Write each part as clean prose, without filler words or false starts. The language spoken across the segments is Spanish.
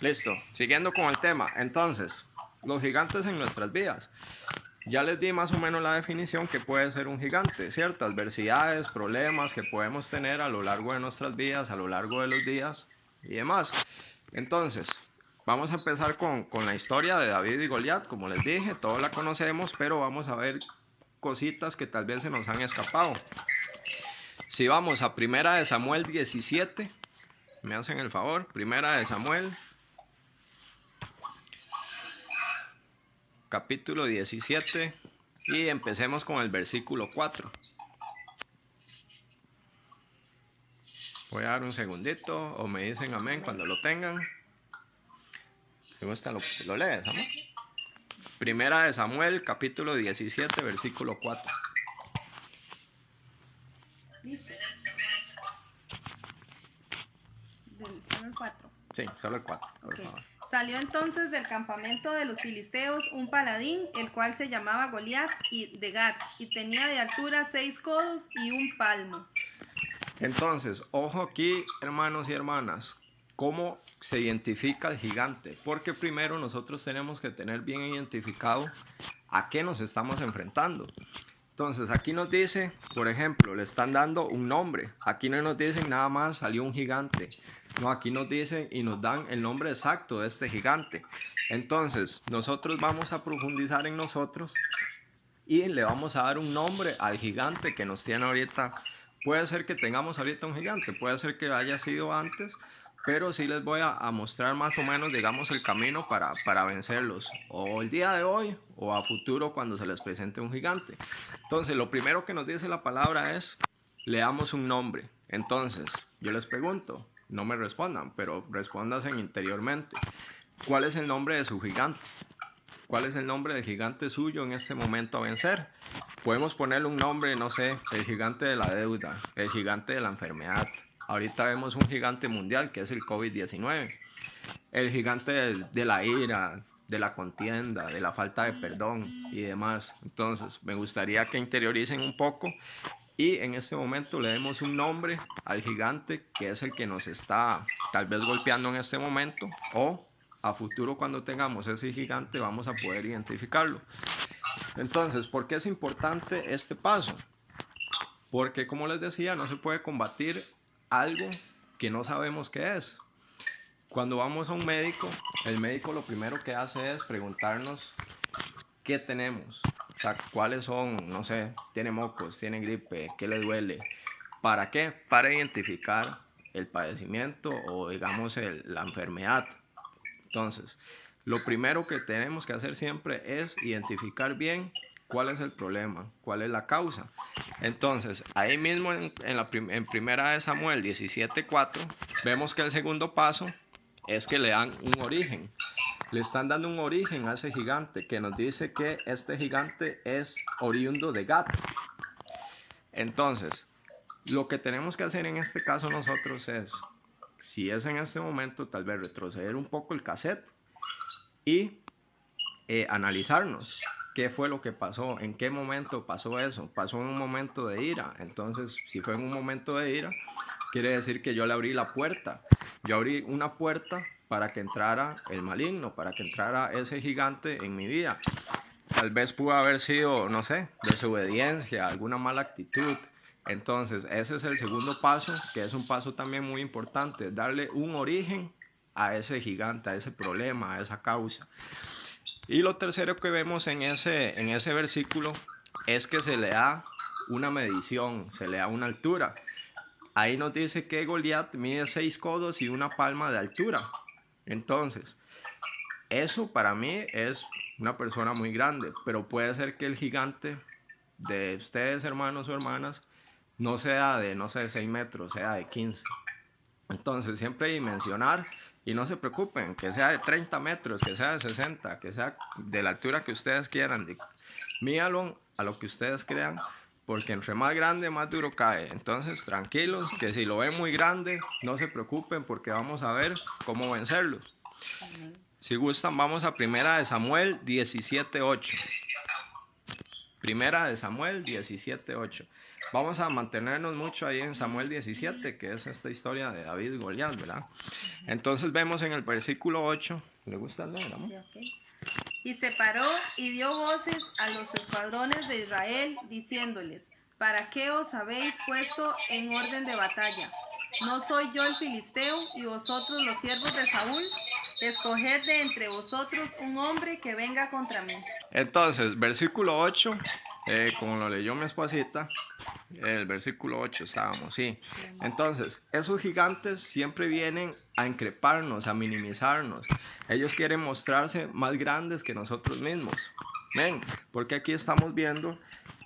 Listo, siguiendo con el tema. Entonces, los gigantes en nuestras vidas. Ya les di más o menos la definición que puede ser un gigante, ¿cierto? Adversidades, problemas que podemos tener a lo largo de nuestras vidas, a lo largo de los días y demás. Entonces, vamos a empezar con la historia de David y Goliat. Como les dije, todos la conocemos, pero vamos a ver cositas que tal vez se nos han escapado. Si vamos a Primera de Samuel 17, me hacen el favor, Primera de Samuel, capítulo 17, y empecemos con el versículo 4. Voy a dar un segundito o me dicen amén cuando lo tengan. Si gusta lo lees, amor. Primera de Samuel, capítulo 17, versículo 4. ¿Listo? Solo el 4. Sí, solo el 4, por Ok. favor. Salió entonces del campamento de los filisteos un paladín, el cual se llamaba Goliat de Gat, y tenía de altura 6 codos y un palmo. Entonces, ojo aquí, hermanos y hermanas, cómo se identifica el gigante, porque primero nosotros tenemos que tener bien identificado a qué nos estamos enfrentando. Entonces, aquí nos dice, por ejemplo, le están dando un nombre. Aquí no nos dicen nada más salió un gigante. No, aquí nos dicen y nos dan el nombre exacto de este gigante. Entonces, nosotros vamos a profundizar en nosotros y le vamos a dar un nombre al gigante que nos tiene ahorita. Puede ser que tengamos ahorita un gigante, puede ser que haya sido antes, pero sí les voy a mostrar más o menos, digamos, el camino para vencerlos, o el día de hoy, o a futuro cuando se les presente un gigante. Entonces, lo primero que nos dice la palabra es, le damos un nombre. Entonces, yo les pregunto, no me respondan, pero respóndanse interiormente. ¿Cuál es el nombre de su gigante? ¿Cuál es el nombre del gigante suyo en este momento a vencer? Podemos ponerle un nombre, no sé, el gigante de la deuda, el gigante de la enfermedad. Ahorita vemos un gigante mundial que es el COVID-19. El gigante de la ira, de la contienda, de la falta de perdón y demás. Entonces, me gustaría que interioricen un poco y en este momento le demos un nombre al gigante que es el que nos está tal vez golpeando en este momento, o a futuro cuando tengamos ese gigante vamos a poder identificarlo. Entonces, ¿por qué es importante este paso? Porque como les decía, no se puede combatir algo que no sabemos qué es. Cuando vamos a un médico, el médico lo primero que hace es preguntarnos qué tenemos. O sea, cuáles son, no sé, tiene mocos, tiene gripe, qué le duele. ¿Para qué? Para identificar el padecimiento o digamos la enfermedad. Entonces, lo primero que tenemos que hacer siempre es identificar bien cuál es el problema, cuál es la causa. Entonces, ahí mismo en Primera de Samuel 17:4, vemos que el segundo paso es que le dan un origen. Le están dando un origen a ese gigante que nos dice que este gigante es oriundo de Gat. Entonces, lo que tenemos que hacer en este caso nosotros es, si es en este momento, tal vez retroceder un poco el cassette y analizarnos qué fue lo que pasó, en qué momento pasó eso. Pasó en un momento de ira. Entonces, si fue en un momento de ira, quiere decir que yo le abrí la puerta. Yo abrí una puerta para que entrara el maligno, para que entrara ese gigante en mi vida. Tal vez pudo haber sido, no sé, desobediencia, alguna mala actitud. Entonces, ese es el segundo paso, que es un paso también muy importante, darle un origen a ese gigante, a ese problema, a esa causa. Y lo tercero que vemos en ese versículo es que se le da una medición, se le da una altura. Ahí nos dice que Goliat mide 6 codos y una palma de altura. Entonces, eso para mí es una persona muy grande, pero puede ser que el gigante de ustedes, hermanos o hermanas, no sea de, no sé, 6 metros, sea de 15. Entonces, siempre dimensionar y no se preocupen, que sea de 30 metros, que sea de 60, que sea de la altura que ustedes quieran. Mídalo a lo que ustedes crean, porque entre más grande, más duro cae. Entonces, tranquilos, que si lo ven muy grande, no se preocupen, porque vamos a ver cómo vencerlo. Si gustan, vamos a Primera de Samuel 17:8. Primera de Samuel 17:8. vamos a mantenernos mucho ahí en Samuel 17, que es esta historia de David y Goliat, ¿verdad? Entonces vemos en el versículo 8, ¿le gusta leer, amor? Sí, ok. Y se paró y dio voces a los escuadrones de Israel, diciéndoles, ¿para qué os habéis puesto en orden de batalla? ¿No soy yo el filisteo y vosotros los siervos de Saúl? Escoged de entre vosotros un hombre que venga contra mí. Entonces, versículo 8, como lo leyó mi esposita, el versículo 8 estábamos, sí. Entonces, esos gigantes siempre vienen a increparnos, a minimizarnos. Ellos quieren mostrarse más grandes que nosotros mismos. Ven, porque aquí estamos viendo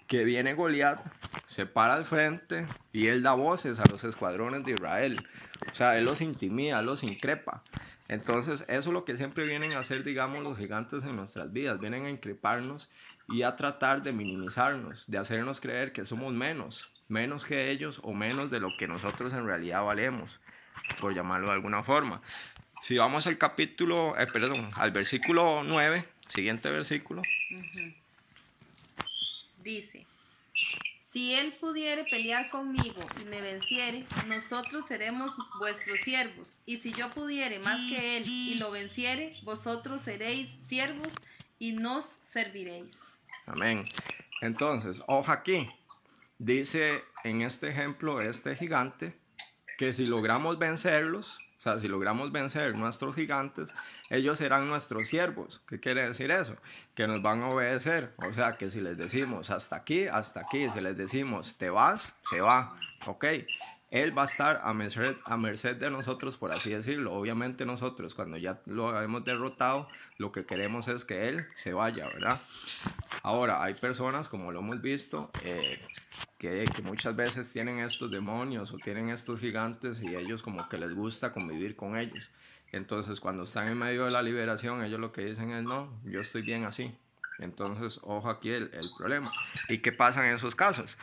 que viene Goliat, se para al frente y él da voces a los escuadrones de Israel. O sea, él los intimida, los increpa. Entonces, eso es lo que siempre vienen a hacer, digamos, los gigantes en nuestras vidas. Vienen a increparnos y a tratar de minimizarnos, de hacernos creer que somos menos que ellos o menos de lo que nosotros en realidad valemos, por llamarlo de alguna forma. Si vamos al capítulo, al versículo 9, siguiente versículo. Dice, si él pudiere pelear conmigo y me venciere, nosotros seremos vuestros siervos. Y si yo pudiere más que él y lo venciere, vosotros seréis siervos y nos serviréis. Amén. Entonces, ojo aquí, dice en este ejemplo, este gigante, que si logramos vencerlos, o sea, si logramos vencer nuestros gigantes, ellos serán nuestros siervos. ¿Qué quiere decir eso? Que nos van a obedecer. O sea, que si les decimos hasta aquí, si les decimos te vas, se va. ¿Ok? Él va a estar a merced de nosotros, por así decirlo. Obviamente nosotros, cuando ya lo hemos derrotado, lo que queremos es que él se vaya, ¿verdad? Ahora, hay personas, como lo hemos visto, que muchas veces tienen estos demonios o tienen estos gigantes y ellos como que les gusta convivir con ellos. Entonces, cuando están en medio de la liberación, ellos lo que dicen es, no, yo estoy bien así. Entonces, ojo aquí el problema. ¿Y qué pasa en esos casos?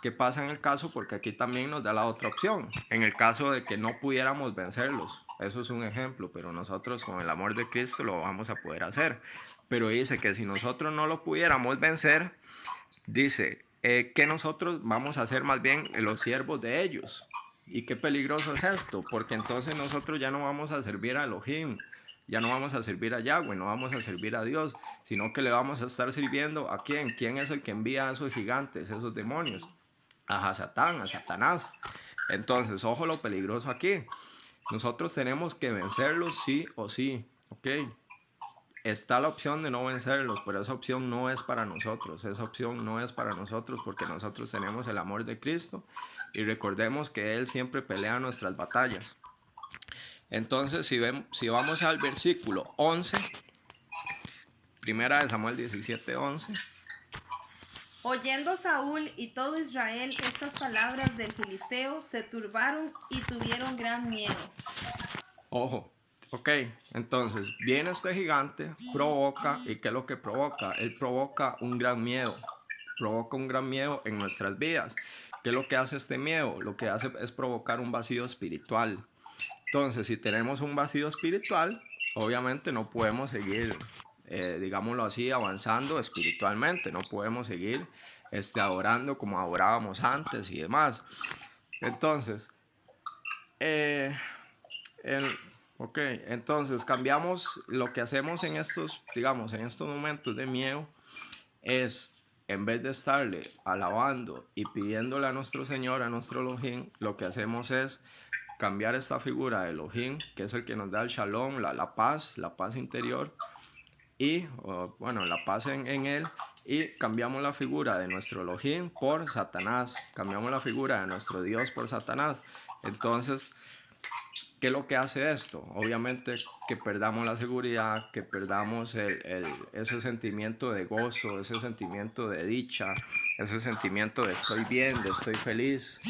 ¿Qué pasa en el caso? Porque aquí también nos da la otra opción. En el caso de que no pudiéramos vencerlos. Eso es un ejemplo, pero nosotros con el amor de Cristo lo vamos a poder hacer. Pero dice que si nosotros no lo pudiéramos vencer, dice que nosotros vamos a ser más bien los siervos de ellos. Y qué peligroso es esto, porque entonces nosotros ya no vamos a servir a Elohim, ya no vamos a servir a Yahweh, no vamos a servir a Dios, sino que le vamos a estar sirviendo a quién. ¿Quién es el que envía a esos gigantes, esos demonios? A Satán, a Satanás. Entonces, ojo lo peligroso aquí. Nosotros tenemos que vencerlos sí o sí, ¿ok? Está la opción de no vencerlos, pero esa opción no es para nosotros. Esa opción no es para nosotros porque nosotros tenemos el amor de Cristo y recordemos que Él siempre pelea nuestras batallas. Entonces, si vamos al versículo 11, primera de Samuel 17, 11. Oyendo Saúl y todo Israel estas palabras del filisteo, se turbaron y tuvieron gran miedo. Ojo, ok, entonces viene este gigante, provoca, ¿y qué es lo que provoca? Él provoca un gran miedo en nuestras vidas. ¿Qué es lo que hace este miedo? Lo que hace es provocar un vacío espiritual. Entonces, si tenemos un vacío espiritual, obviamente no podemos seguir, digámoslo así, avanzando espiritualmente, no podemos seguir adorando como adorábamos antes y demás. Entonces, ok, entonces cambiamos, lo que hacemos en estos, digamos, en estos momentos de miedo es, en vez de estarle alabando y pidiéndole a nuestro Señor, a nuestro Elohim, lo que hacemos es cambiar esta figura de Elohim, que es el que nos da el shalom, la paz interior, y bueno, la paz en él, y cambiamos la figura de nuestro Elohim por Satanás, cambiamos la figura de nuestro Dios por Satanás. Entonces, ¿qué es lo que hace esto? Obviamente que perdamos la seguridad, que perdamos ese sentimiento de gozo, ese sentimiento de dicha, ese sentimiento de estoy bien, de estoy feliz.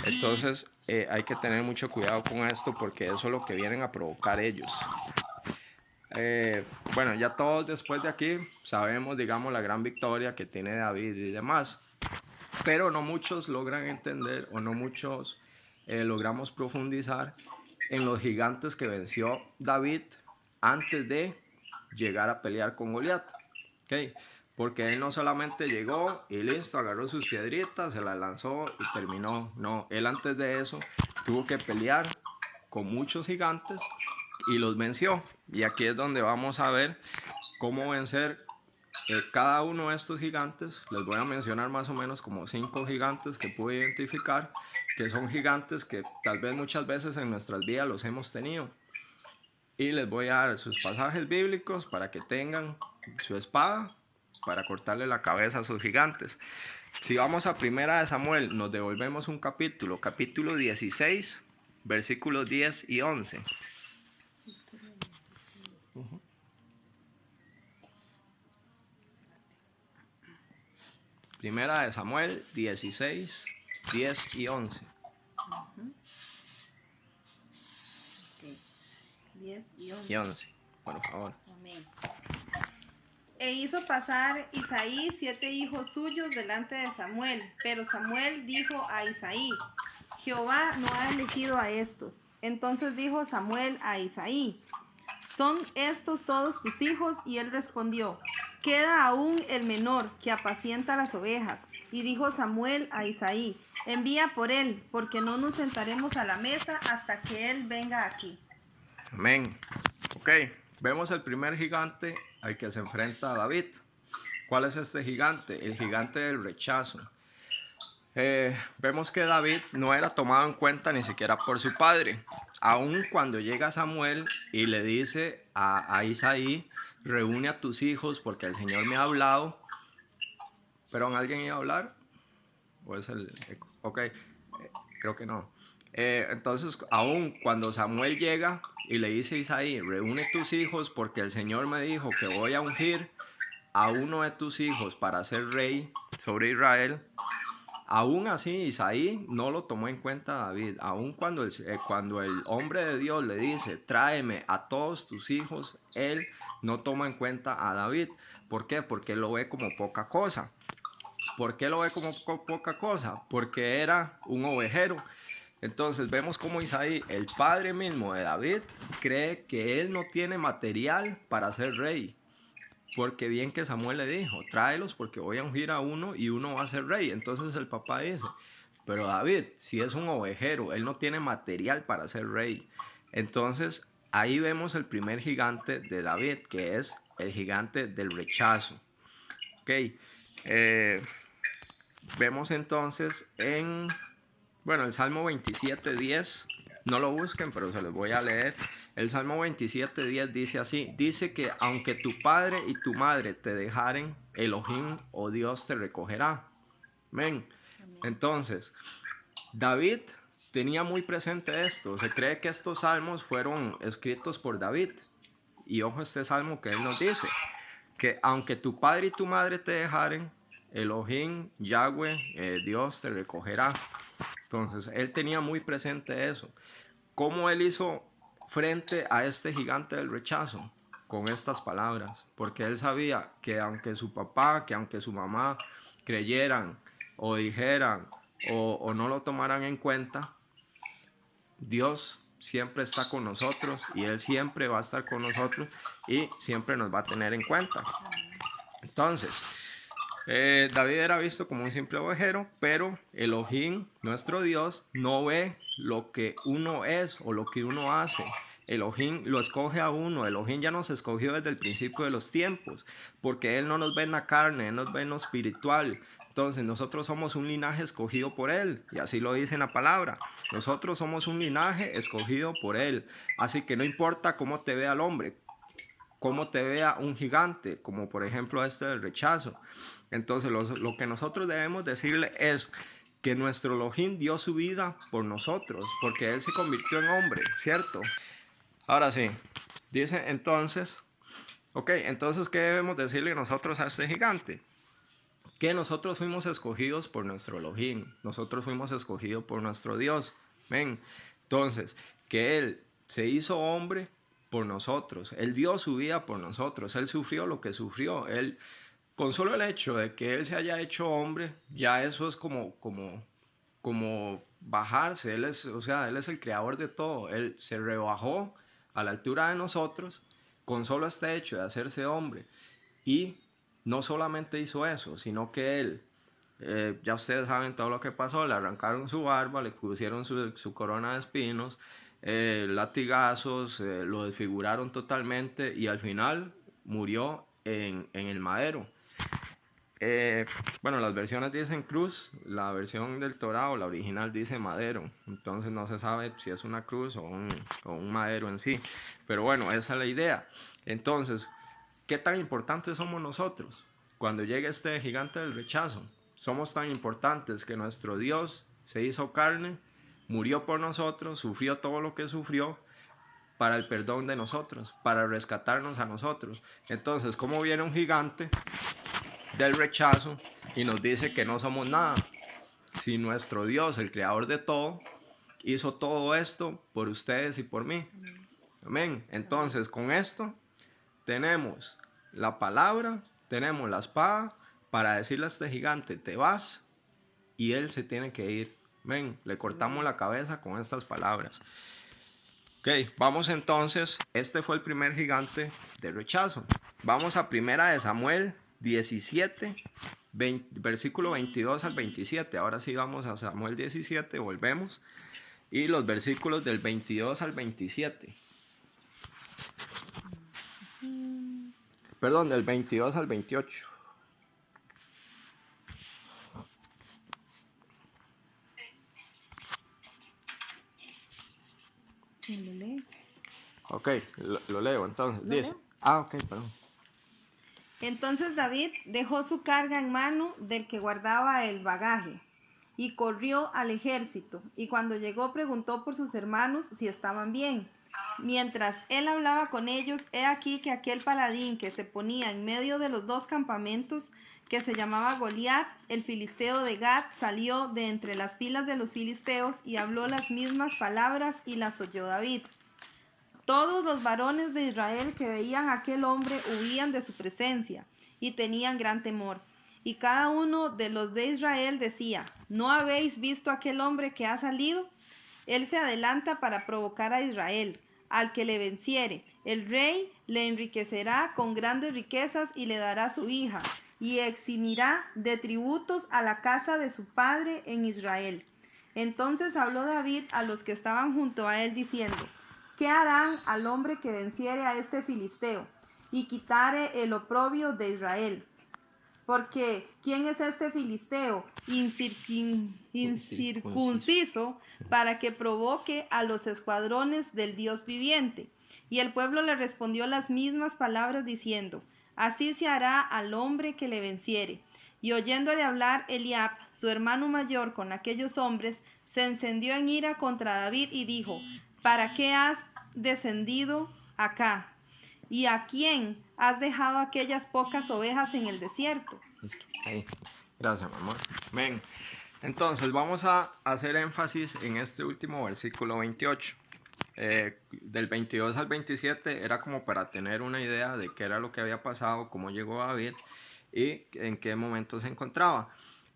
Entonces hay que tener mucho cuidado con esto porque eso es lo que vienen a provocar ellos. Bueno, ya todos después de aquí sabemos, digamos, la gran victoria que tiene David y demás, pero no muchos logran entender o no muchos logramos profundizar en los gigantes que venció David antes de llegar a pelear con Goliat. ¿Okay? porque él no solamente llegó y listo, agarró sus piedritas, se las lanzó y terminó. No, él antes de eso tuvo que pelear con muchos gigantes y los venció. Y aquí es donde vamos a ver cómo vencer cada uno de estos gigantes. Les voy a mencionar más o menos como 5 gigantes que pude identificar, que son gigantes que tal vez muchas veces en nuestras vidas los hemos tenido. Y les voy a dar sus pasajes bíblicos para que tengan su espada para cortarle la cabeza a sus gigantes. Si vamos a Primera de Samuel, nos devolvemos un capítulo 16, versículos 10 y 11. Primera de Samuel 16, 10 y 11. 10 y 11. Y 11, por favor. Amén. E hizo pasar Isaí 7 hijos suyos delante de Samuel, pero Samuel dijo a Isaí: Jehová no ha elegido a estos. Entonces dijo Samuel a Isaí: ¿son estos todos tus hijos? Y él respondió: queda aún el menor, que apacienta las ovejas. Y dijo Samuel a Isaí: envía por él, porque no nos sentaremos a la mesa hasta que él venga aquí. Amén. Ok, vemos el primer gigante al que se enfrenta David. ¿Cuál es este gigante? El gigante del rechazo. Vemos que David no era tomado en cuenta ni siquiera por su padre. Aun cuando llega Samuel y le dice a Isaí: reúne a tus hijos porque el Señor me ha hablado. ¿Pero alguien iba a hablar? ¿O es el eco? Ok, creo que no. Entonces, aun cuando Samuel llega y le dice a Isaí: reúne tus hijos porque el Señor me dijo que voy a ungir a uno de tus hijos para ser rey sobre Israel, aún así Isaí no lo tomó en cuenta a David. Aún cuando el hombre de Dios le dice: tráeme a todos tus hijos, él no toma en cuenta a David. ¿Por qué? Porque él lo ve como poca cosa. ¿Por qué lo ve como poca cosa? Porque era un ovejero. Entonces vemos como Isaí, el padre mismo de David, cree que él no tiene material para ser rey. Porque bien que Samuel le dijo: tráelos porque voy a ungir a uno y uno va a ser rey. Entonces el papá dice: pero David, si es un ovejero, él no tiene material para ser rey. Entonces ahí vemos el primer gigante de David, que es el gigante del rechazo. Ok, vemos entonces en el Salmo 27:10, no lo busquen, pero se los voy a leer. El Salmo 27:10 dice así: dice que aunque tu padre y tu madre te dejaren, Elohim o Dios te recogerá. Amén. Entonces, David tenía muy presente esto. Se cree que estos salmos fueron escritos por David. Y ojo este salmo que él nos dice: que aunque tu padre y tu madre te dejaren, Elohim, Yahweh, Dios te recogerá. Entonces, él tenía muy presente eso. ¿Cómo él hizo frente a este gigante del rechazo? Con estas palabras. Porque él sabía que aunque su papá, que aunque su mamá creyeran o dijeran o no lo tomaran en cuenta, Dios siempre está con nosotros y él siempre va a estar con nosotros y siempre nos va a tener en cuenta. Entonces, David era visto como un simple ovejero, pero Elohim, nuestro Dios, no ve lo que uno es o lo que uno hace. Elohim lo escoge a uno. Elohim ya nos escogió desde el principio de los tiempos, porque él no nos ve en la carne, él nos ve en lo espiritual. Entonces nosotros somos un linaje escogido por él, y así lo dice en la palabra. Nosotros somos un linaje escogido por él. Así que no importa cómo te vea el hombre, cómo te vea un gigante, como por ejemplo este del rechazo. Entonces lo que nosotros debemos decirle es que nuestro Elohim dio su vida por nosotros, porque él se convirtió en hombre, ¿cierto? Ahora sí, dice entonces, entonces ¿qué debemos decirle nosotros a este gigante? Que nosotros fuimos escogidos por nuestro Elohim, nosotros fuimos escogidos por nuestro Dios. ¿Ven? Entonces, que él se hizo hombre por nosotros, él dio su vida por nosotros, él sufrió lo que sufrió, él, con solo el hecho de que él se haya hecho hombre, ya eso es como bajarse. Él es, él es el creador de todo. Él se rebajó a la altura de nosotros con solo este hecho de hacerse hombre y no solamente hizo eso, sino que él, ya ustedes saben todo lo que pasó, le arrancaron su barba, le pusieron su corona de espinos, latigazos, lo desfiguraron totalmente y al final murió en el madero. Bueno, las versiones dicen cruz, la versión del Torá o la original dice madero, entonces no se sabe si es una cruz o un madero en sí, pero bueno, esa es la idea. Entonces, ¿qué tan importantes somos nosotros? Cuando llegue este gigante del rechazo, somos tan importantes que nuestro Dios se hizo carne, murió por nosotros, sufrió todo lo que sufrió para el perdón de nosotros, para rescatarnos a nosotros. Entonces, ¿cómo viene un gigante del rechazo y nos dice que no somos nada? Si nuestro Dios, el creador de todo, hizo todo esto por ustedes y por mí. Amén. Entonces, con esto tenemos la palabra, tenemos la espada para decirle a este gigante, te vas, y él se tiene que ir. Amén. Le cortamos la cabeza con estas palabras. Ok, vamos entonces, este fue el primer gigante de rechazo. Vamos a primera de Samuel 17, versículo 22 al 27. Ahora sí vamos a Samuel 17, volvemos. Y los versículos del 22 al 27. Perdón, del 22 al 28. ¿Lo lee? Ok, lo leo entonces. ¿Lo Dice. leo? Ok, perdón. Entonces David dejó su carga en mano del que guardaba el bagaje y corrió al ejército, y cuando llegó preguntó por sus hermanos si estaban bien. Mientras él hablaba con ellos, he aquí que aquel paladín que se ponía en medio de los dos campamentos, que se llamaba Goliat, el filisteo de Gat, salió de entre las filas de los filisteos y habló las mismas palabras, y las oyó David. Todos los varones de Israel que veían a aquel hombre huían de su presencia y tenían gran temor. Y cada uno de los de Israel decía, ¿no habéis visto aquel hombre que ha salido? Él se adelanta para provocar a Israel. Al que le venciere, el rey le enriquecerá con grandes riquezas y le dará su hija, y eximirá de tributos a la casa de su padre en Israel. Entonces habló David a los que estaban junto a él diciendo, ¿qué harán al hombre que venciere a este filisteo y quitare el oprobio de Israel? Porque ¿quién es este filisteo incircunciso para que provoque a los escuadrones del Dios viviente? Y el pueblo le respondió las mismas palabras diciendo, así se hará al hombre que le venciere. Y oyéndole hablar Eliab, su hermano mayor, con aquellos hombres, se encendió en ira contra David y dijo, ¿para qué has descendido acá? ¿Y a quién has dejado aquellas pocas ovejas en el desierto? Listo. Ahí. Gracias, mi amor. Amén. Entonces vamos a hacer énfasis en este último versículo 28. Del 22 al 27 era como para tener una idea de qué era lo que había pasado, cómo llegó David y en qué momento se encontraba.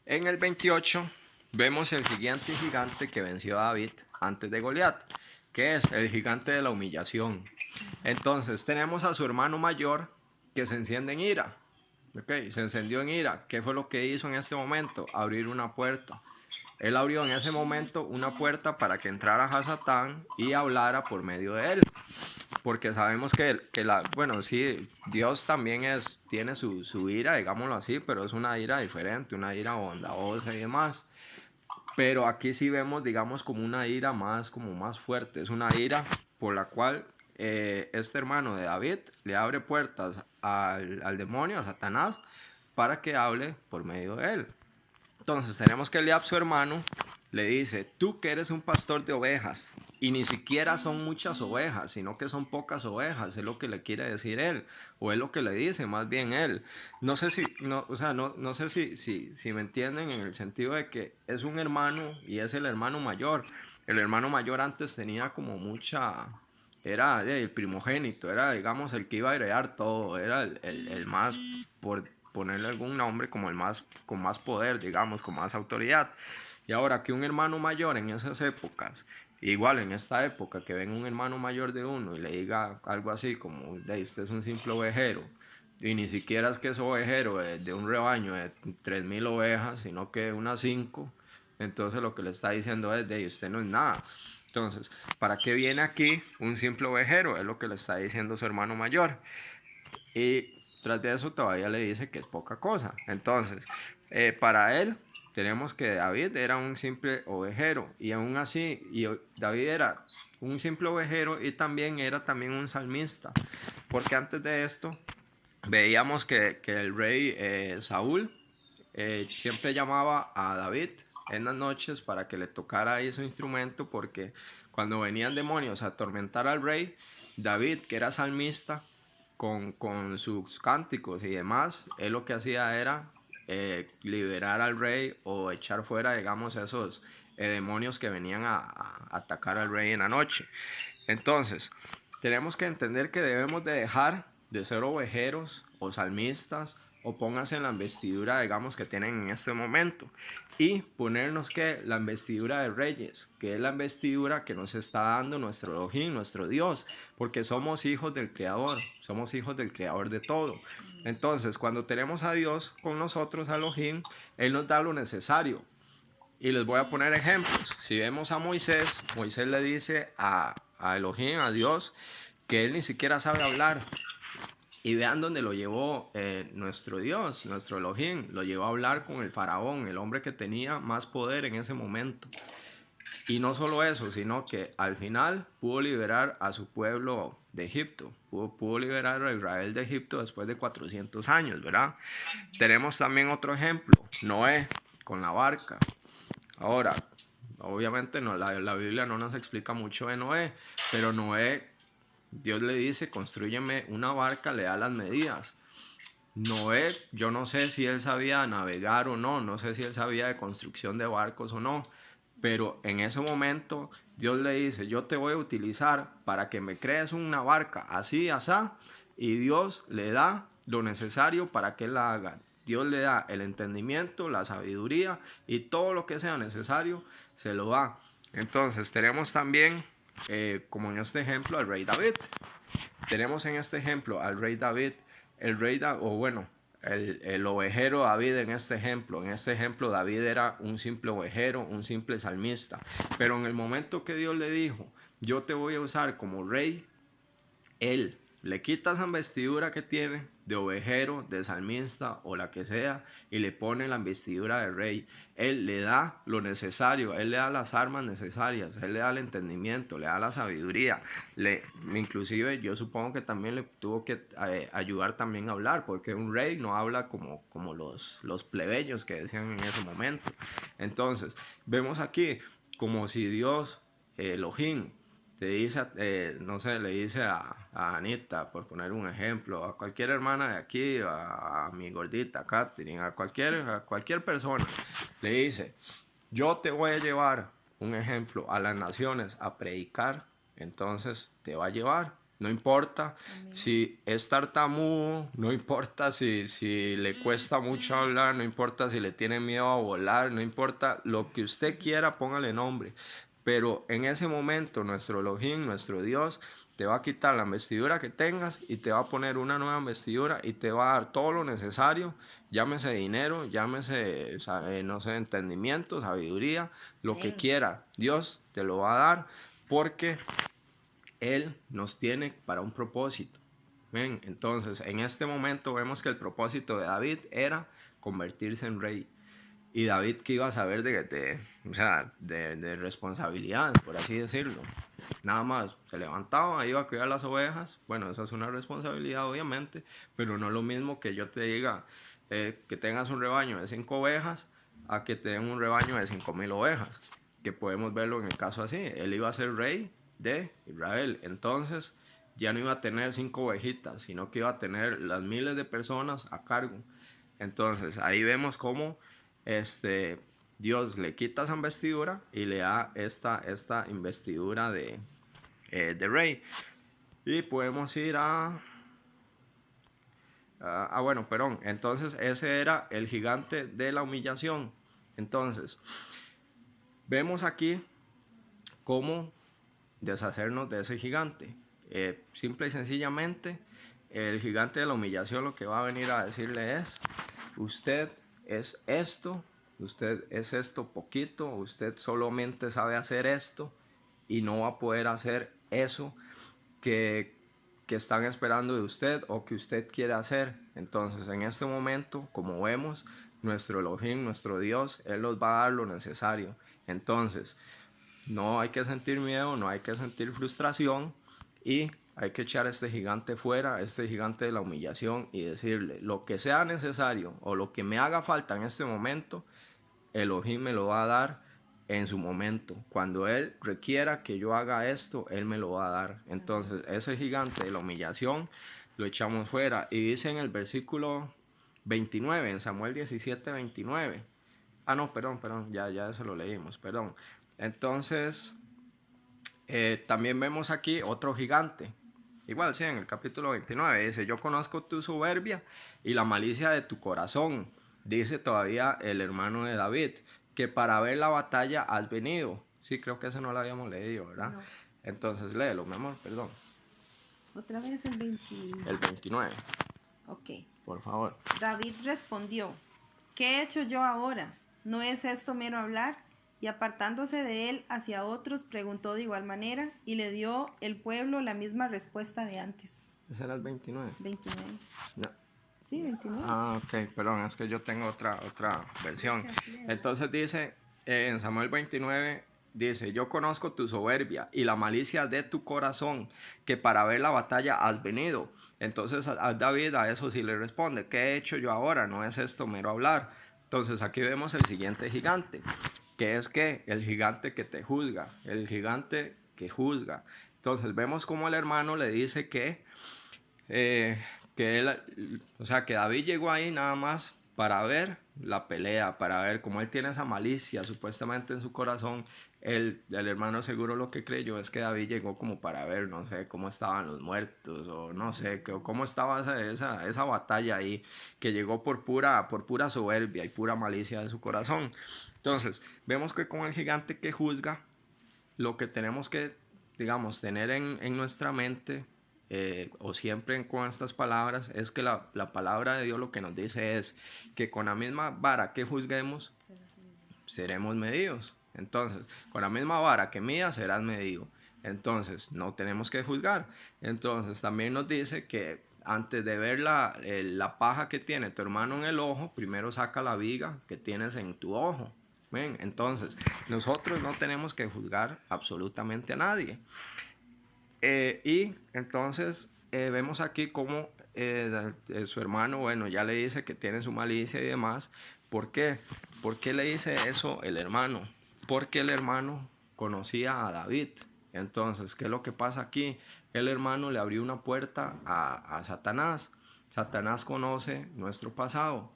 En el 28 vemos el siguiente gigante que venció a David antes de Goliat, que es el gigante de la humillación. Entonces tenemos a su hermano mayor que se enciende en ira. Okay, se encendió en ira. ¿Qué fue lo que hizo en este momento? Abrir una puerta. Él abrió en ese momento una puerta para que entrara Hasatán y hablara por medio de él. Porque sabemos bueno, sí, Dios también tiene su ira, digámoslo así, pero es una ira diferente, una ira bondadosa y demás. Pero aquí sí vemos, digamos, como una ira más fuerte. Es una ira por la cual este hermano de David le abre puertas al demonio, a Satanás, para que hable por medio de él. Entonces tenemos que Eliab, su hermano, le dice, tú que eres un pastor de ovejas, y ni siquiera son muchas ovejas, sino que son pocas ovejas, es lo que le quiere decir él, o es lo que le dice más bien él. No sé no sé si me entienden, en el sentido de que es un hermano y es el hermano mayor. El hermano mayor antes tenía como era el primogénito, era, digamos, el que iba a heredar todo, era el más, por ponerle algún nombre, como con más poder, digamos, con más autoridad. Y ahora que un hermano mayor en esas épocas, igual en esta época, que ven un hermano mayor de uno y le diga algo así como, usted es un simple ovejero, y ni siquiera es que es ovejero de un rebaño de 3,000 ovejas, sino que unas 5, entonces lo que le está diciendo es de usted no es nada. Entonces, ¿para qué viene aquí un simple ovejero? Es lo que le está diciendo su hermano mayor. Y tras de eso todavía le dice que es poca cosa. Entonces, para él, tenemos que David era un simple ovejero. Y aún así, David era un simple ovejero y también era también un salmista. Porque antes de esto, veíamos que el rey Saúl siempre llamaba a David en las noches para que le tocara ahí su instrumento, porque cuando venían demonios a atormentar al rey, David, que era salmista, con sus cánticos y demás, él lo que hacía era liberar al rey o echar fuera, digamos, esos demonios que venían a atacar al rey en la noche. Entonces, tenemos que entender que debemos de dejar de ser ovejeros o salmistas o pónganse en la investidura, digamos, que tienen en este momento y ponernos que la investidura de reyes, que es la investidura que nos está dando nuestro Elohim, nuestro Dios, porque somos hijos del Creador, somos hijos del Creador de todo. Entonces, cuando tenemos a Dios con nosotros, a Elohim, Él nos da lo necesario. Y les voy a poner ejemplos. Si vemos a Moisés, Moisés le dice a Elohim, a Dios, que él ni siquiera sabe hablar. Y vean dónde lo llevó nuestro Dios, nuestro Elohim. Lo llevó a hablar con el faraón, el hombre que tenía más poder en ese momento. Y no solo eso, sino que al final pudo liberar a su pueblo de Egipto. Pudo liberar a Israel de Egipto después de 400 años, ¿verdad? Tenemos también otro ejemplo, Noé con la barca. Ahora, obviamente la Biblia no nos explica mucho de Noé, pero Noé, Dios le dice, constrúyeme una barca, le da las medidas. Noé, yo no sé si él sabía navegar o no, no sé si él sabía de construcción de barcos o no, pero en ese momento Dios le dice, yo te voy a utilizar para que me crees una barca así, asá, y Dios le da lo necesario para que él la haga. Dios le da el entendimiento, la sabiduría y todo lo que sea necesario se lo da. Entonces tenemos también, como en este ejemplo, al rey David. Tenemos en este ejemplo al rey David, el ovejero David en este ejemplo. En este ejemplo David era un simple ovejero, un simple salmista. Pero en el momento que Dios le dijo, yo te voy a usar como rey, él le quita esa vestidura que tiene de ovejero, de salmista o la que sea y le pone la vestidura de rey. Él le da lo necesario, él le da las armas necesarias, él le da el entendimiento, le da la sabiduría. Inclusive yo supongo que también le tuvo que ayudar también a hablar, porque un rey no habla como los plebeyos que decían en ese momento. Entonces vemos aquí como si Dios, Elohim, te dice, no sé, le dice a Anita, por poner un ejemplo, a cualquier hermana de aquí, a mi gordita Catherine, a cualquier persona, le dice, yo te voy a llevar, un ejemplo, a las naciones a predicar, entonces te va a llevar. No importa si es tartamudo, no importa si le cuesta mucho hablar, no importa si le tiene miedo a volar, no importa lo que usted quiera, póngale nombre. Pero en ese momento nuestro Elohim, nuestro Dios, te va a quitar la vestidura que tengas y te va a poner una nueva vestidura y te va a dar todo lo necesario, llámese dinero, llámese, no sé, entendimiento, sabiduría, lo que quiera. Dios te lo va a dar porque Él nos tiene para un propósito. ¿Ven? Entonces, en este momento vemos que el propósito de David era convertirse en rey. Y David, que iba a saber de responsabilidad, por así decirlo. Nada más, se levantaba, iba a cuidar las ovejas. Bueno, eso es una responsabilidad, obviamente, pero no es lo mismo que yo te diga que tengas un rebaño de 5 ovejas a que te den un rebaño de 5,000 ovejas. Que podemos verlo en el caso así. Él iba a ser rey de Israel. Entonces, ya no iba a tener 5 ovejitas, sino que iba a tener las miles de personas a cargo. Entonces, ahí vemos cómo Dios le quita esa investidura y le da esta investidura de rey. Y podemos ir entonces ese era el gigante de la humillación. Entonces, vemos aquí cómo deshacernos de ese gigante. Simple y sencillamente el gigante de la humillación lo que va a venir a decirle es, usted es esto poquito, usted solamente sabe hacer esto y no va a poder hacer eso que están esperando de usted o que usted quiere hacer. Entonces, en este momento, como vemos, nuestro Elohim, nuestro Dios, Él nos va a dar lo necesario. Entonces, no hay que sentir miedo, no hay que sentir frustración y hay que echar a este gigante fuera, este gigante de la humillación, y decirle, lo que sea necesario o lo que me haga falta en este momento, Elohim me lo va a dar en su momento. Cuando Él requiera que yo haga esto, Él me lo va a dar. Entonces, ese gigante de la humillación lo echamos fuera. Y dice en el versículo 29, en Samuel 17, 29. Ah, no, perdón, ya eso lo leímos, perdón. Entonces, también vemos aquí otro gigante. Igual, sí, en el capítulo 29 dice, yo conozco tu soberbia y la malicia de tu corazón. Dice todavía el hermano de David, que para ver la batalla has venido. Sí, creo que eso no lo habíamos leído, ¿verdad? No. Entonces, léelo, mi amor, perdón. Otra vez el 29. El 29. Ok. Por favor. David respondió, ¿qué he hecho yo ahora? ¿No es esto mero hablar? Y apartándose de él hacia otros, preguntó de igual manera, y le dio el pueblo la misma respuesta de antes. ¿Ese era el 29? 29. No. Sí, 29. Ah, ok, perdón, es que yo tengo otra versión. Entonces dice, en Samuel 29, dice, yo conozco tu soberbia y la malicia de tu corazón, que para ver la batalla has venido. Entonces a David a eso sí le responde, ¿qué he hecho yo ahora? No es esto mero hablar. Entonces aquí vemos el siguiente gigante, que es que el gigante que te juzga, el gigante que juzga. Entonces vemos como el hermano le dice que él, o sea, que David llegó ahí nada más para ver la pelea, para ver cómo él tiene esa malicia supuestamente en su corazón. El hermano seguro lo que creyó es que David llegó como para ver, no sé, cómo estaban los muertos, o no sé, cómo estaba esa batalla ahí, que llegó por pura soberbia y pura malicia de su corazón. Entonces, vemos que con el gigante que juzga, lo que tenemos que, digamos, tener en nuestra mente, o siempre con estas palabras, es que la palabra de Dios lo que nos dice es que con la misma vara que juzguemos, seremos medidos. Entonces, con la misma vara que mida, serás medido. Entonces, no tenemos que juzgar. Entonces, también nos dice que antes de ver la paja que tiene tu hermano en el ojo, primero saca la viga que tienes en tu ojo. ¿Ven? Entonces, nosotros no tenemos que juzgar absolutamente a nadie. Y entonces vemos aquí cómo su hermano, bueno, ya le dice que tiene su malicia y demás. ¿Por qué? ¿Por qué le dice eso el hermano? Porque el hermano conocía a David. Entonces, ¿qué es lo que pasa aquí? El hermano le abrió una puerta a Satanás. Satanás conoce nuestro pasado.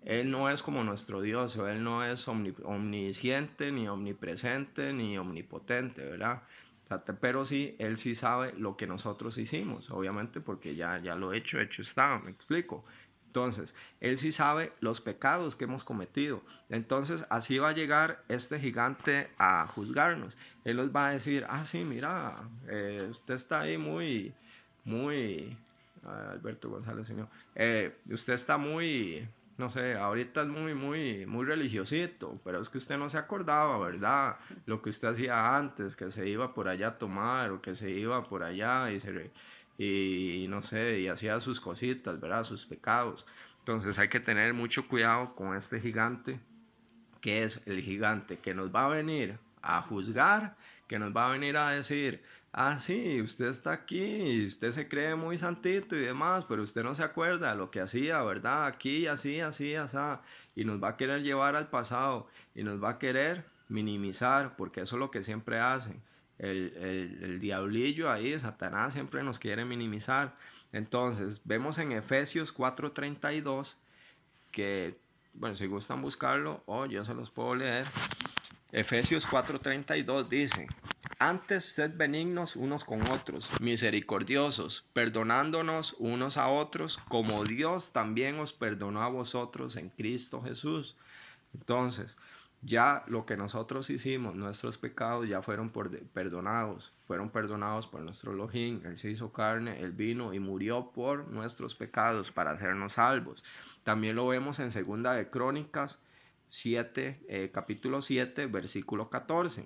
Él no es como nuestro Dios, o Él no es omnisciente, ni omnipresente, ni omnipotente, ¿verdad? Pero sí, Él sí sabe lo que nosotros hicimos, obviamente, porque ya lo hecho está, me explico. Entonces, Él sí sabe los pecados que hemos cometido. Entonces, así va a llegar este gigante a juzgarnos. Él nos va a decir, sí, mira, usted está ahí muy, Alberto González, señor, usted está muy, no sé, ahorita es muy religiosito, pero es que usted no se acordaba, ¿verdad? Lo que usted hacía antes, que se iba por allá a tomar, o que se iba por allá y no sé, y hacía sus cositas, ¿verdad? Sus pecados. Entonces hay que tener mucho cuidado con este gigante, que es el gigante que nos va a venir a juzgar, que nos va a venir a decir, sí, usted está aquí, usted se cree muy santito y demás, pero usted no se acuerda de lo que hacía, ¿verdad? Aquí, así, y nos va a querer llevar al pasado, y nos va a querer minimizar, porque eso es lo que siempre hacen. El diablillo ahí, Satanás, siempre nos quiere minimizar. Entonces, vemos en Efesios 4:32, que, bueno, si gustan buscarlo, yo se los puedo leer. Efesios 4:32 dice, antes sed benignos unos con otros, misericordiosos, perdonándonos unos a otros, como Dios también os perdonó a vosotros en Cristo Jesús. Entonces, Ya lo que nosotros hicimos, nuestros pecados ya fueron perdonados por nuestro Elohim. Él se hizo carne, Él vino y murió por nuestros pecados para hacernos salvos. También lo vemos en Segunda de Crónicas 7, capítulo 7, versículo 14.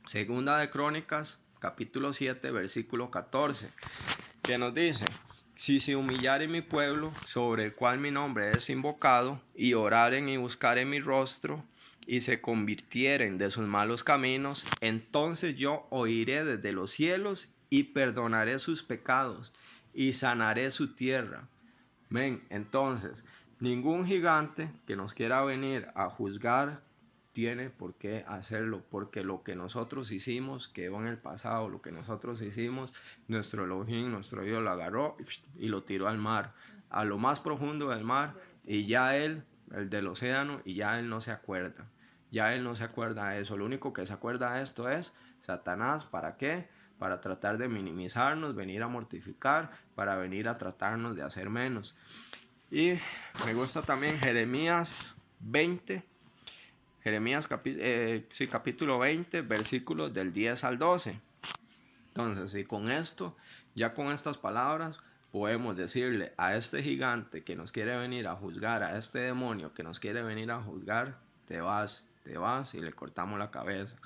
Segunda de Crónicas, capítulo 7, versículo 14, que nos dice: si se humillare mi pueblo, sobre el cual mi nombre es invocado, y oraren y buscaren mi rostro, y se convirtieren de sus malos caminos, entonces yo oiré desde los cielos y perdonaré sus pecados y sanaré su tierra. Ven, entonces, ningún gigante que nos quiera venir a juzgar tiene por qué hacerlo, porque lo que nosotros hicimos quedó en el pasado. Lo que nosotros hicimos, nuestro Elohim, nuestro Dios, lo agarró y lo tiró al mar, a lo más profundo del mar, y ya él, el del océano, y ya él no se acuerda. Ya él no se acuerda de eso. Lo único que se acuerda de esto es Satanás. ¿Para qué? Para tratar de minimizarnos, venir a mortificar, para venir a tratarnos de hacer menos. Y me gusta también Jeremías 20. Jeremías capítulo 20, versículos del 10 al 12. Entonces, y con esto, ya con estas palabras, podemos decirle a este gigante que nos quiere venir a juzgar, a este demonio que nos quiere venir a juzgar: te vas y le cortamos la cabeza.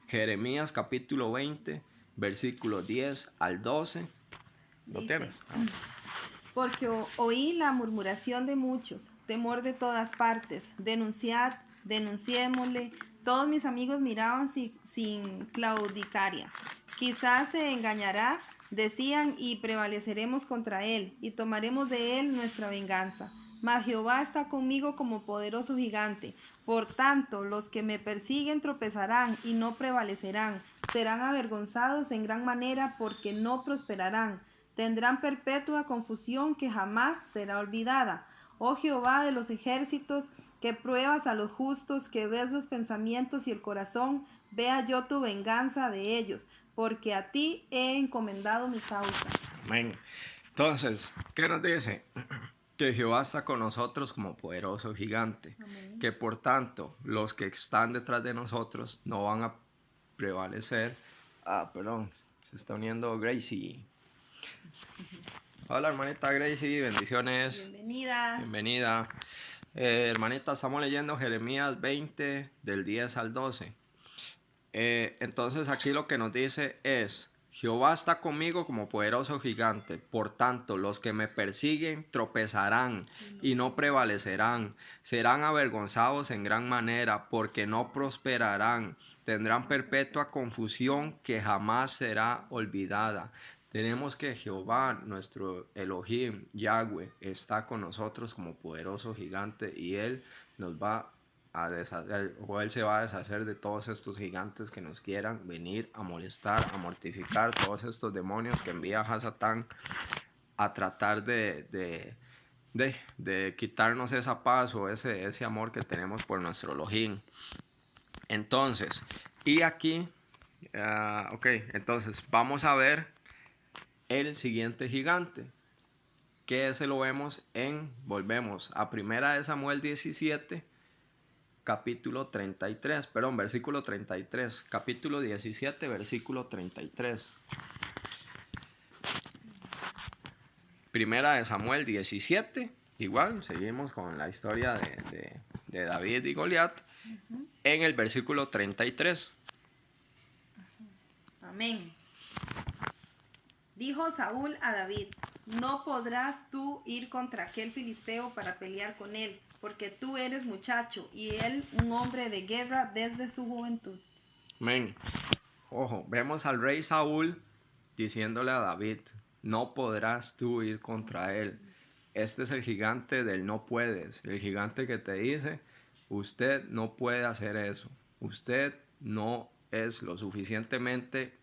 Jeremías capítulo 20, versículos 10 al 12. ¿Lo tienes? Porque oí la murmuración de muchos, temor de todas partes. Denunciémosle. Todos mis amigos miraban sin claudicaria. Quizás se engañará, decían, y prevaleceremos contra él, y tomaremos de él nuestra venganza. Mas Jehová está conmigo como poderoso gigante. Por tanto, los que me persiguen tropezarán y no prevalecerán. Serán avergonzados en gran manera porque no prosperarán. Tendrán perpetua confusión que jamás será olvidada. Oh Jehová de los ejércitos, que pruebas a los justos, que ves los pensamientos y el corazón, vea yo tu venganza de ellos, porque a ti he encomendado mi causa. Amén. Entonces, ¿qué nos dice? Que Jehová está con nosotros como poderoso gigante. Amén. Que por tanto, los que están detrás de nosotros no van a prevalecer. Perdón, se está uniendo Gracie. Hola, hermanita Gracie, bendiciones. Bienvenida. Hermanita, estamos leyendo Jeremías 20 del 10 al 12. Entonces aquí lo que nos dice es: Jehová está conmigo como poderoso gigante. Por tanto, los que me persiguen tropezarán y no prevalecerán. Serán avergonzados en gran manera porque no prosperarán. Tendrán perpetua confusión que jamás será olvidada. Tenemos que Jehová, nuestro Elohim, Yahweh, está con nosotros como poderoso gigante, y Él nos va a deshacer, o Él se va a deshacer de todos estos gigantes que nos quieran venir a molestar, a mortificar, todos estos demonios que envía Hasatán a tratar de quitarnos esa paz o ese amor que tenemos por nuestro Elohim. Entonces, y aquí, entonces vamos a ver el siguiente gigante, que ese lo vemos volvemos a 1 Samuel 17, versículo 33, capítulo 17, versículo 33. 1 Samuel 17, igual, seguimos con la historia de David y Goliat, en el versículo 33. Amén. Dijo Saúl a David: no podrás tú ir contra aquel filisteo para pelear con él, porque tú eres muchacho y él un hombre de guerra desde su juventud. Amén. Ojo, vemos al rey Saúl diciéndole a David: no podrás tú ir contra él. Este es el gigante del no puedes, el gigante que te dice: usted no puede hacer eso, usted no es lo suficientemente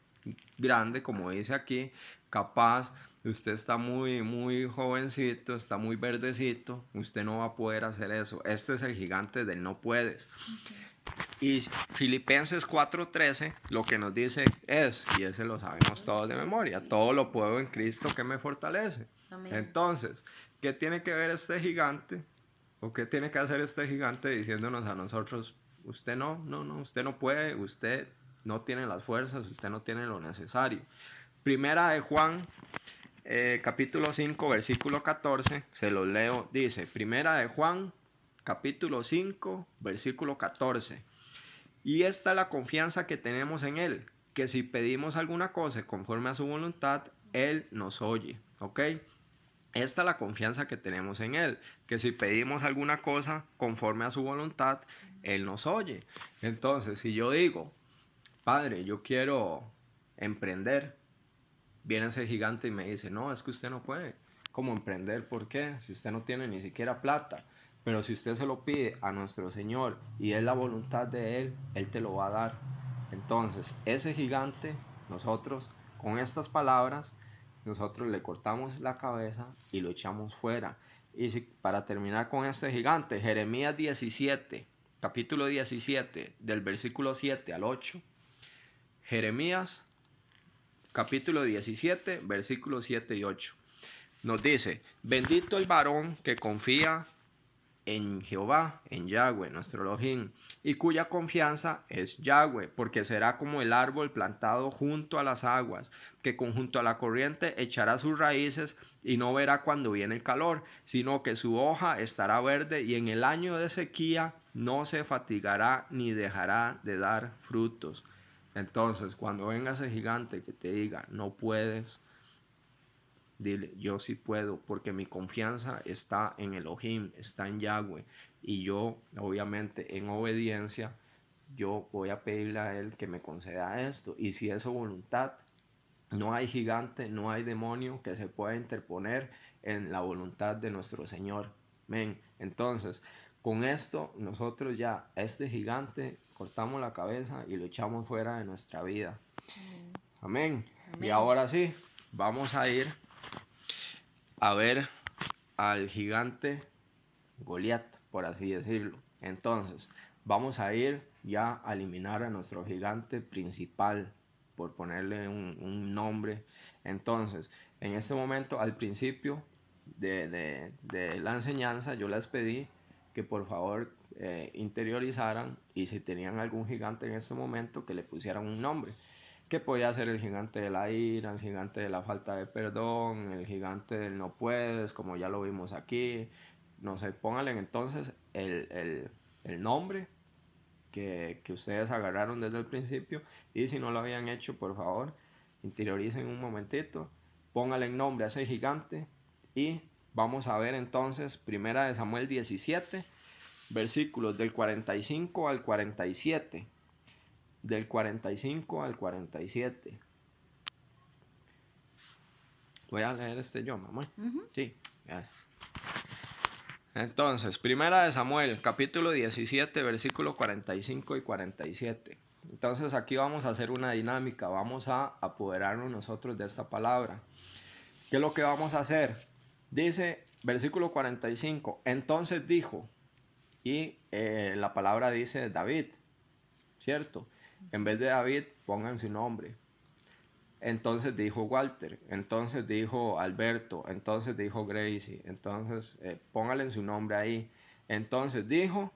grande, como dice aquí, capaz, usted está muy jovencito, está muy verdecito, usted no va a poder hacer eso. Este es el gigante del no puedes. Y Filipenses 4:13 lo que nos dice es, y ese lo sabemos todos de memoria: todo lo puedo en Cristo que me fortalece. Amén. Entonces, ¿qué tiene que ver este gigante? ¿O qué tiene que hacer este gigante diciéndonos a nosotros: usted no, usted no puede, usted no tiene las fuerzas, usted no tiene lo necesario. Primera de Juan, capítulo 5, versículo 14, se los leo, dice, Primera de Juan, capítulo 5, versículo 14. Y esta es la confianza que tenemos en Él, que si pedimos alguna cosa conforme a su voluntad, Él nos oye, ¿ok? Esta es la confianza que tenemos en Él, que si pedimos alguna cosa conforme a su voluntad, Él nos oye. Entonces, si yo digo, Padre, yo quiero emprender, viene ese gigante y me dice, no, es que usted no puede. ¿Cómo emprender? ¿Por qué? Si usted no tiene ni siquiera plata. Pero si usted se lo pide a nuestro Señor y es la voluntad de Él, Él te lo va a dar. Entonces, ese gigante, nosotros, con estas palabras, nosotros le cortamos la cabeza y lo echamos fuera. Y si, para terminar con este gigante, Jeremías 17, capítulo 17, del versículo 7 al 8. Jeremías, capítulo 17, versículos 7 y 8. Nos dice, bendito el varón que confía en Jehová, en Yahweh, nuestro Elohim, y cuya confianza es Yahweh, porque será como el árbol plantado junto a las aguas, que junto a la corriente echará sus raíces y no verá cuando viene el calor, sino que su hoja estará verde y en el año de sequía no se fatigará ni dejará de dar frutos. Entonces, cuando venga ese gigante que te diga, no puedes, dile, yo sí puedo, porque mi confianza está en Elohim, está en Yahweh. Y yo, obviamente, en obediencia, yo voy a pedirle a Él que me conceda esto. Y si es su voluntad, no hay gigante, no hay demonio que se pueda interponer en la voluntad de nuestro Señor. Amén. Entonces, con esto, nosotros ya, este gigante, cortamos la cabeza y lo echamos fuera de nuestra vida. Amén. Amén. Y ahora sí, vamos a ir a ver al gigante Goliat, por así decirlo. Entonces, vamos a ir ya a eliminar a nuestro gigante principal, por ponerle un nombre. Entonces, en este momento, al principio de la enseñanza, yo les pedí que por favor interiorizaran y si tenían algún gigante en este momento, que le pusieran un nombre. Que podía ser el gigante de la ira, el gigante de la falta de perdón, el gigante del no puedes, como ya lo vimos aquí. No sé, pónganle entonces el nombre que ustedes agarraron desde el principio. Y si no lo habían hecho, por favor, interioricen un momentito, pónganle el nombre a ese gigante. Y vamos a ver entonces, Primera de Samuel 17, versículos del 45 al 47. Del 45 al 47. Voy a leer yo, mamá. Sí. Entonces, Primera de Samuel, capítulo 17, versículo 45 y 47. Entonces, aquí vamos a hacer una dinámica. Vamos a apoderarnos nosotros de esta palabra. ¿Qué es lo que vamos a hacer? Dice, versículo 45. Entonces dijo, y la palabra dice David, ¿cierto? En vez de David, pongan su nombre. Entonces dijo Walter, entonces dijo Alberto, entonces dijo Gracie, entonces pónganle su nombre ahí. Entonces dijo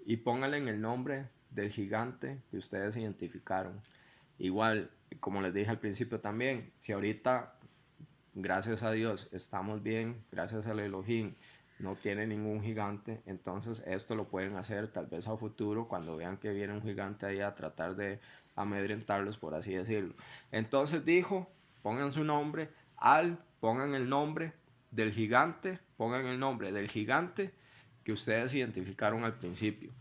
y pónganle en el nombre del gigante que ustedes identificaron. Igual, como les dije al principio también, si ahorita, gracias a Dios, estamos bien, gracias al Elohim, no tiene ningún gigante, entonces esto lo pueden hacer tal vez a futuro cuando vean que viene un gigante ahí a tratar de amedrentarlos, por así decirlo. Entonces dijo, pongan su nombre, pongan el nombre del gigante, pongan el nombre del gigante que ustedes identificaron al principio.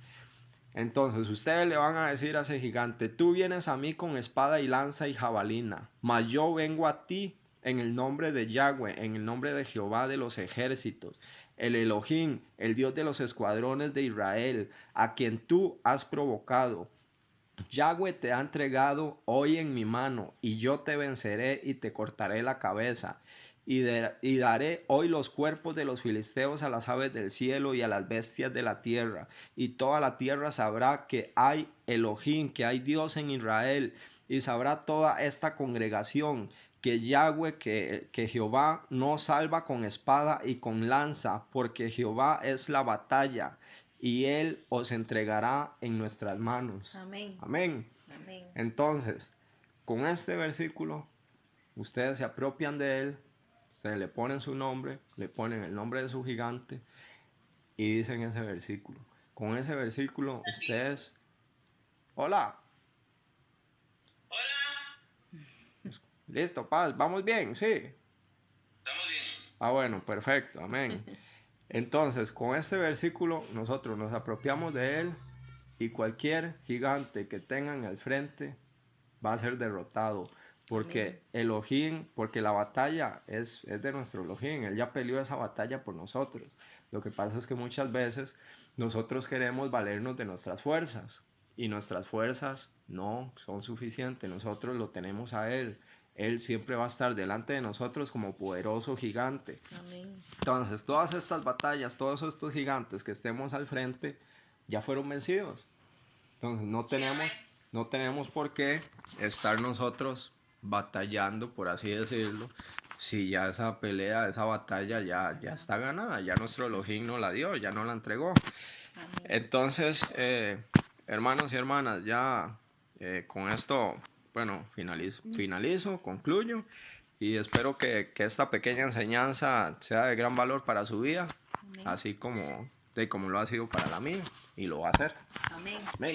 Entonces ustedes le van a decir a ese gigante, tú vienes a mí con espada y lanza y jabalina, mas yo vengo a ti en el nombre de Yahweh, en el nombre de Jehová de los ejércitos, el Elohim, el Dios de los escuadrones de Israel, a quien tú has provocado. Yahweh te ha entregado hoy en mi mano, y yo te venceré y te cortaré la cabeza. Y daré hoy los cuerpos de los filisteos a las aves del cielo y a las bestias de la tierra. Y toda la tierra sabrá que hay Elohim, que hay Dios en Israel. Y sabrá toda esta congregación que Yahweh, que Jehová no salva con espada y con lanza, porque Jehová es la batalla, y Él os entregará en nuestras manos. Amén. Amén. Amén. Entonces, con este versículo, ustedes se apropian de Él, ustedes le ponen su nombre, le ponen el nombre de su gigante y dicen ese versículo. Con ese versículo, ustedes... Hola. Listo, paz, vamos bien, sí. Estamos bien. Ah, bueno, perfecto, amén. Entonces, con este versículo nosotros nos apropiamos de él y cualquier gigante que tengan al frente va a ser derrotado. Porque Elohim, porque la batalla es de nuestro Elohim, él ya peleó esa batalla por nosotros. Lo que pasa es que muchas veces nosotros queremos valernos de nuestras fuerzas y nuestras fuerzas no son suficientes, nosotros lo tenemos a él. Él siempre va a estar delante de nosotros como poderoso gigante. Amén. Entonces, todas estas batallas, todos estos gigantes que estemos al frente, ya fueron vencidos. Entonces, no tenemos por qué estar nosotros batallando, por así decirlo, si ya esa pelea, esa batalla ya está ganada, ya nuestro Elohim nos la dio, ya nos la entregó. Amén. Entonces, hermanos y hermanas, ya con esto, bueno, finalizo, concluyo y espero que esta pequeña enseñanza sea de gran valor para su vida, Amén. así como lo ha sido para la mía y lo va a hacer. Amén. Amén.